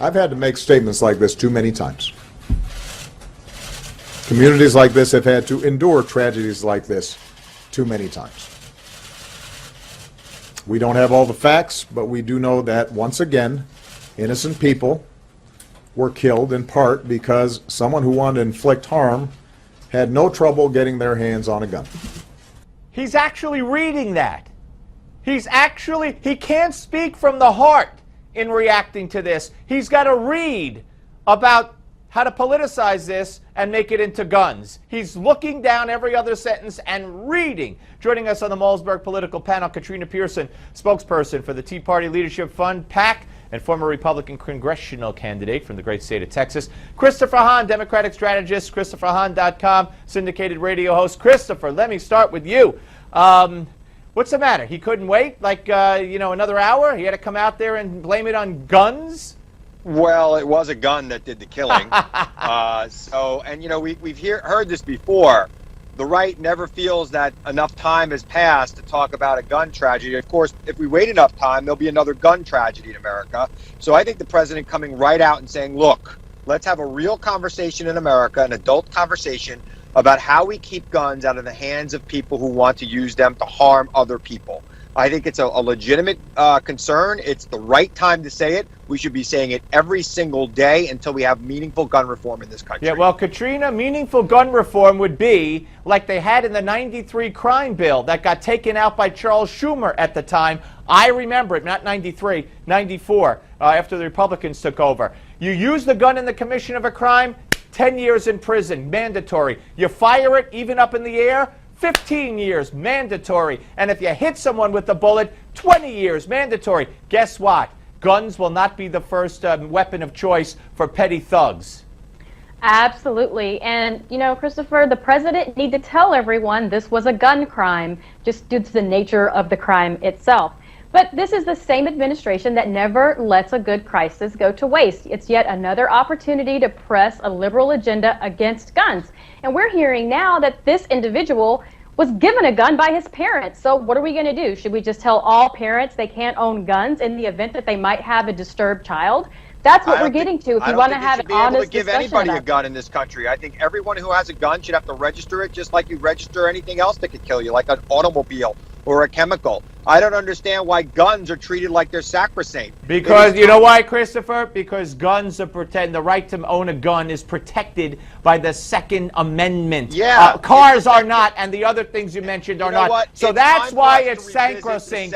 I've had to make statements like this too many times. Communities like this have had to endure tragedies like this too many times. We don't have all the facts, but we do know that, once again, innocent people were killed in part because someone who wanted to inflict harm had no trouble getting their hands on a gun. He's actually reading that. He can't speak from the heart in reacting to this. He's got to read about how to politicize this and make it into guns. He's looking down every other sentence and reading. Joining us on the Malzberg political panel, Katrina Pierson, spokesperson for the Tea Party Leadership Fund, PAC, and former Republican congressional candidate from the great state of Texas. Christopher Hahn, Democratic strategist, ChristopherHahn.com, syndicated radio host. Christopher, let me start with you. What's the matter? He couldn't wait, like, another hour? He had to come out there and blame it on guns? Well, it was a gun that did the killing. We've heard this before. The right never feels that enough time has passed to talk about a gun tragedy. Of course, if we wait enough time, there'll be another gun tragedy in America. So I think the president coming right out and saying, look, let's have a real conversation in America, an adult conversation about how we keep guns out of the hands of people who want to use them to harm other people. I think it's a legitimate concern. It's the right time to say it. We should be saying it every single day until we have meaningful gun reform in this country. Yeah, well, Katrina, meaningful gun reform would be like they had in the '93 crime bill that got taken out by Charles Schumer at the time. I remember it, not '93, '94, after the Republicans took over. You use the gun in the commission of a crime, 10 years in prison, mandatory. You fire it, even up in the air, 15 years, mandatory. And if you hit someone with a bullet, 20 years, mandatory. Guess what? Guns will not be the first weapon of choice for petty thugs. Absolutely. And, Christopher, the president need to tell everyone this was a gun crime, just due to the nature of the crime itself. But this is the same administration that never lets a good crisis go to waste. It's yet another opportunity to press a liberal agenda against guns. And we're hearing now that this individual was given a gun by his parents. So what are we going to do? Should we just tell all parents they can't own guns in the event that they might have a disturbed child? That's what we're getting to if you want to have an honest discussion. I don't think you should be able to give anybody a gun in this country. I think everyone who has a gun should have to register it just like you register anything else that could kill you, like an automobile or a chemical. I don't understand why guns are treated like they're sacrosanct. Because, you know why, Christopher? Because guns are the right to own a gun is protected by the Second Amendment. Yeah. Cars are not, and the other things you mentioned are not. What? So that's why it's sacrosanct,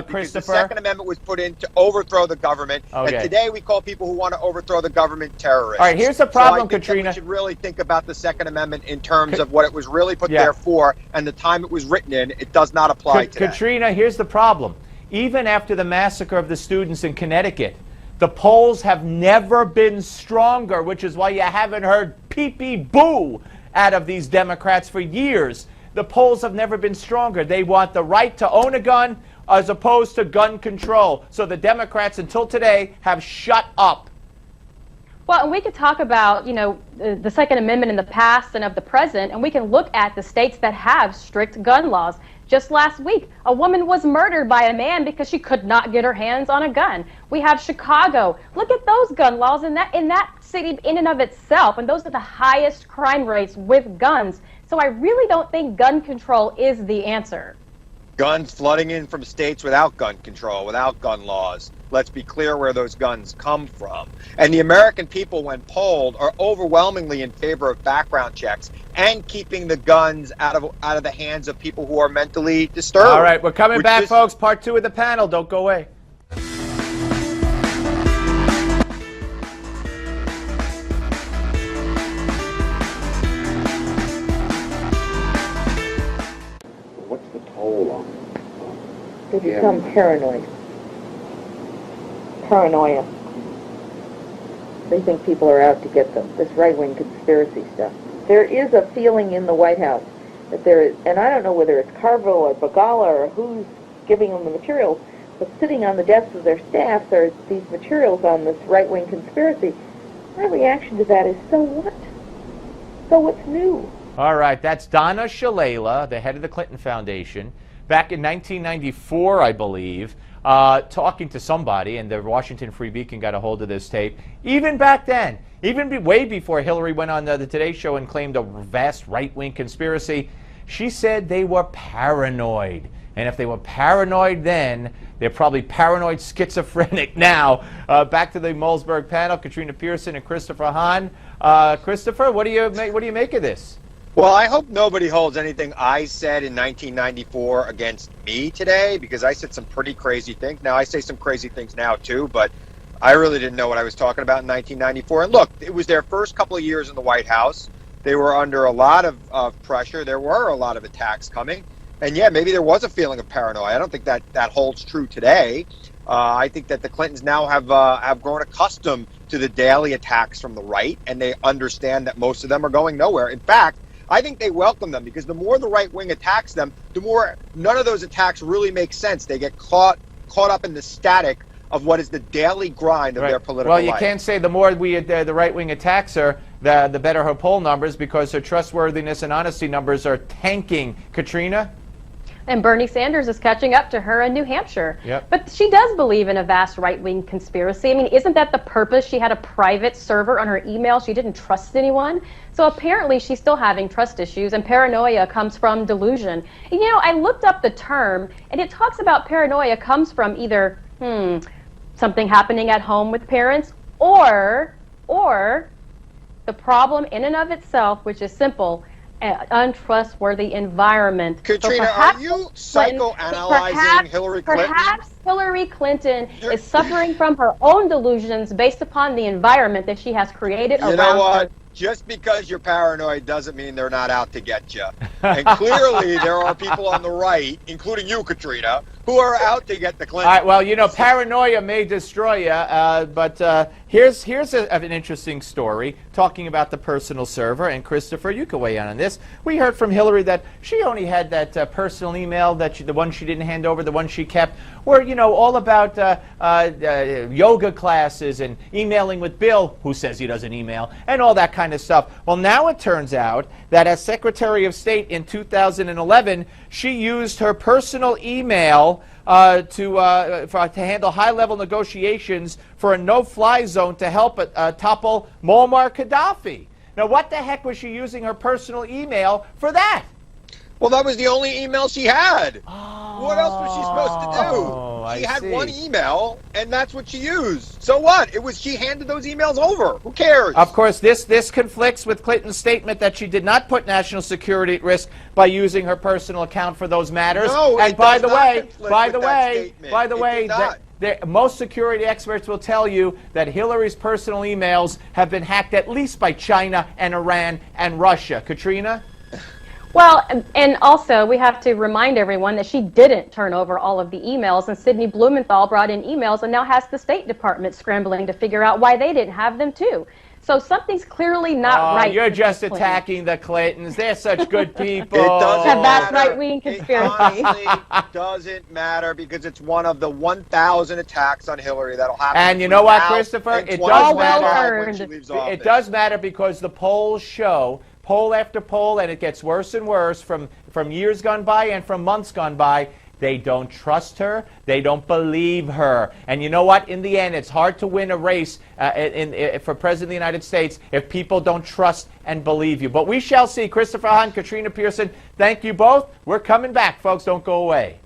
Christopher. The Second Amendment was put in to overthrow the government, okay. And today we call people who want to overthrow the government terrorists. All right, here's the problem, so I think Katrina. we should really think about the Second Amendment in terms of what it was really put there for, and the time it was written in. It does not apply today. Katrina, here's the problem. Even after the massacre of the students in Connecticut, the polls have never been stronger, which is why you haven't heard pee-pee-boo out of these Democrats for years. The polls have never been stronger. They want the right to own a gun as opposed to gun control. So the Democrats, until today, have shut up. Well, and we could talk about, the Second Amendment in the past and of the present, and we can look at the states that have strict gun laws. Just last week, a woman was murdered by a man because she could not get her hands on a gun. We have Chicago. Look at those gun laws in that city in and of itself, and those are the highest crime rates with guns. So I really don't think gun control is the answer. Guns flooding in from states without gun control, without gun laws. Let's be clear where those guns come from. And the American people, when polled, are overwhelmingly in favor of background checks and keeping the guns out of the hands of people who are mentally disturbed. All right, we're coming back, folks. Part 2 of the panel. Don't go away. What's the toll on? They become paranoid. Paranoia. They think people are out to get them. This right-wing conspiracy stuff. There is a feeling in the White House that there is, and I don't know whether it's Carville or Begala or who's giving them the materials, but sitting on the desks of their staffs are these materials on this right-wing conspiracy. My reaction to that is, so what? So what's new? All right, that's Donna Shalala, the head of the Clinton Foundation. Back in 1994, I believe, talking to somebody, and the Washington Free Beacon got a hold of this tape. Even back then, way before Hillary went on the Today Show and claimed a vast right-wing conspiracy, she said they were paranoid. And if they were paranoid then, they're probably paranoid schizophrenic now. Back to the Malzberg panel, Katrina Pierson and Christopher Hahn. Christopher, what do you make of this? Well, I hope nobody holds anything I said in 1994 against me today, because I said some pretty crazy things. Now, I say some crazy things now, too, but I really didn't know what I was talking about in 1994. And look, it was their first couple of years in the White House. They were under a lot of pressure. There were a lot of attacks coming. And yeah, maybe there was a feeling of paranoia. I don't think that holds true today. I think that the Clintons now have grown accustomed to the daily attacks from the right, and they understand that most of them are going nowhere. In fact, I think they welcome them, because the more the right wing attacks them, the more none of those attacks really make sense. They get caught up in the static of what is the daily grind of their political life. Well, you can't say the more the right wing attacks her, the better her poll numbers, because her trustworthiness and honesty numbers are tanking. Katrina? And Bernie Sanders is catching up to her in New Hampshire. Yep. But she does believe in a vast right-wing conspiracy. I mean, isn't that the purpose? She had a private server on her email. She didn't trust anyone. So apparently she's still having trust issues, and paranoia comes from delusion. And, you know, I looked up the term, and it talks about paranoia comes from either, something happening at home with parents, or the problem in and of itself, which is simple, untrustworthy environment. Katrina, are you psychoanalyzing Hillary Clinton? Perhaps Hillary Clinton is suffering from her own delusions based upon the environment that she has created around her. You know what? Just because you're paranoid doesn't mean they're not out to get you. And clearly there are people on the right, including you, Katrina, who are out to get the Clintons. All right, well, you know, paranoia may destroy you, but here's an interesting story talking about the personal server. And Christopher, you can weigh in on this. We heard from Hillary that she only had that personal email, the one she didn't hand over, the one she kept, where, you know, all about yoga classes and emailing with Bill, who says he doesn't email, and all that kind of stuff. Well, now it turns out that as Secretary of State in 2011, she used her personal email to handle high-level negotiations for a no-fly zone to help topple Muammar Gaddafi. Now, what the heck was she using her personal email for that? Well, that was the only email she had. What else was she supposed to do? She had one email, and that's what she used. So what? She handed those emails over. Who cares? Of course, this conflicts with Clinton's statement that she did not put national security at risk by using her personal account for those matters. No, and it does not conflict by with the way, that statement. most security experts will tell you that Hillary's personal emails have been hacked at least by China and Iran and Russia. Katrina? Well, and also we have to remind everyone that she didn't turn over all of the emails, and Sidney Blumenthal brought in emails and now has the State Department scrambling to figure out why they didn't have them too. So something's clearly not right. You're just attacking the Clintons. They're such good people. It doesn't That's matter. right-wing conspiracy. It honestly doesn't matter, because it's one of the 1,000 attacks on Hillary that'll happen. And you know what, Christopher? It does matter. It does matter, because the polls show, poll after poll, and it gets worse and worse from years gone by and from months gone by, they don't trust her. They don't believe her. And you know what? In the end, it's hard to win a race for President of the United States if people don't trust and believe you. But we shall see. Christopher Hahn, Katrina Pierson, thank you both. We're coming back, folks. Don't go away.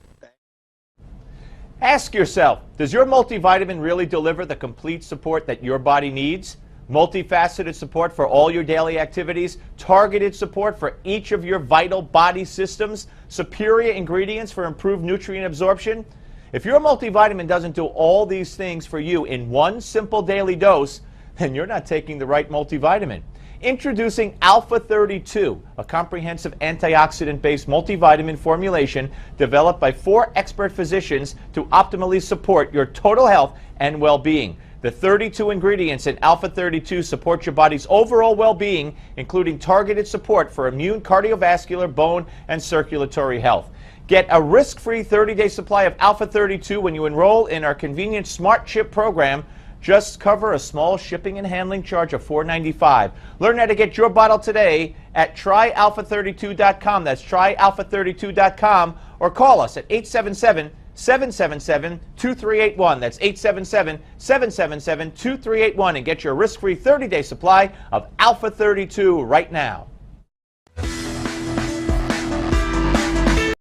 Ask yourself, does your multivitamin really deliver the complete support that your body needs? Multifaceted support for all your daily activities, targeted support for each of your vital body systems, superior ingredients for improved nutrient absorption. If your multivitamin doesn't do all these things for you in one simple daily dose, then you're not taking the right multivitamin. Introducing Alpha 32, a comprehensive antioxidant-based multivitamin formulation developed by 4 expert physicians to optimally support your total health and well-being. The 32 ingredients in Alpha 32 support your body's overall well-being, including targeted support for immune, cardiovascular, bone, and circulatory health. Get a risk-free 30-day supply of Alpha 32 when you enroll in our convenient Smart Chip program. Just cover a small shipping and handling charge of $4.95. Learn how to get your bottle today at tryalpha32.com. That's tryalpha32.com, or call us at 877 877-777-2381. That's 877-777-2381, and get your risk-free 30-day supply of Alpha 32 right now.